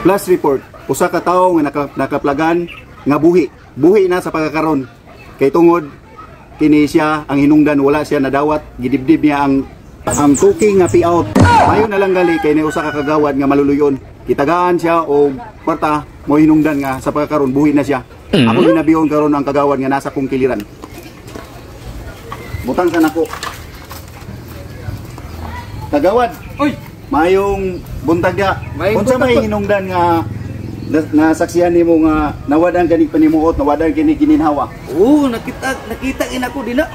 Plus report, usa ka tawo nga nakaplagan nga buhi na sa pagkakaron. Kay tungod kini siya ang hinungdan, wala siya nadawat, gidibdib niya ang tuking nga payout. Mayo na lang gali kay ni usa ka kagawad nga maluluyon. Kitagaan siya o kwarta mo hinungdan nga sa pagkakaron buhi na siya. Ako ginabiyon karon ang kagawad nga nasa kong kiliran. Butang sa nako. Kagawad. Oy, mayong buntag dia. Unsa may hinungdan nga nasaksihan nimo nga nawadan kani panimuot, nawadan kini gininhawa? Oo, nakita ina ko dina.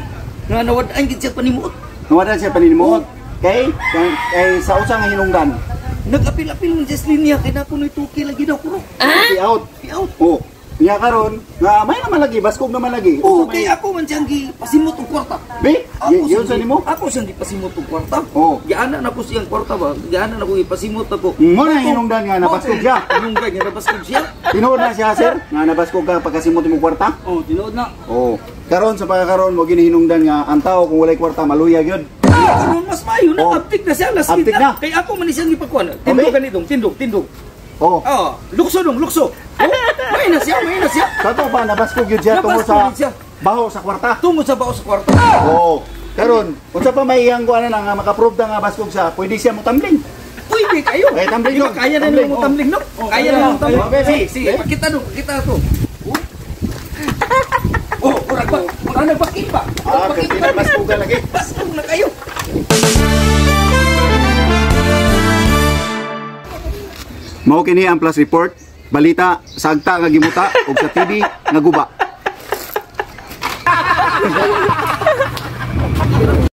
Nga nawadan gid siya panimuot. Nawadan siya panimuot. Kay sa usa nga hinungdan. Nag-apil-apil ng Jesslyn niya kay nakunoy tuki lagi daw ko. Payout. Oh. Niya karon nga may naman lagi, baskog naman lagi. Oo, kay ako man siyang gipasimot og kwarta. Be, yun sa nimo? Ako siyang gipasimot og kwarta. Oo. Giana na ko siyang kwarta ba? Giana na ko ipasimot ako. Mo na hinungdan nga nabaskog siya. Hinungdan nga nabaskog siya. Tinuod na siya, sir? Nga nabaskog ka pagkasimot mo kwarta? Oo, tinuod na. Oo. Karon sa pagkakaroon mo ginihinungdan nga ang tao kung walay kwarta maluya gyud. Karon mas mayo na aptik na siya, last aptik na. Kay ako man siyang gipagkuan. Tindog ganitong, tindog. Oo. Lukso. May na siya. Sa to ba nabaskog gyud siya tungod sa baho sa kwarta? Tungod sa baho sa kwarta. Oo. Karon, unsa pa may iyang kuan na nga makaprove nga baskog siya, pwede siya mo tambling. Pwede kayo. Ay, tambling no. Kaya na nimo mo tambling, no? Kaya na mo tambling. Sige, pakita to. Oh, ora ba? Ora nagbakit ba? Kasi nabaskogan lagi. Baskog na kayo. Mao kini ang plus report, balita sagta nga gimuta ug sa TV nga guba.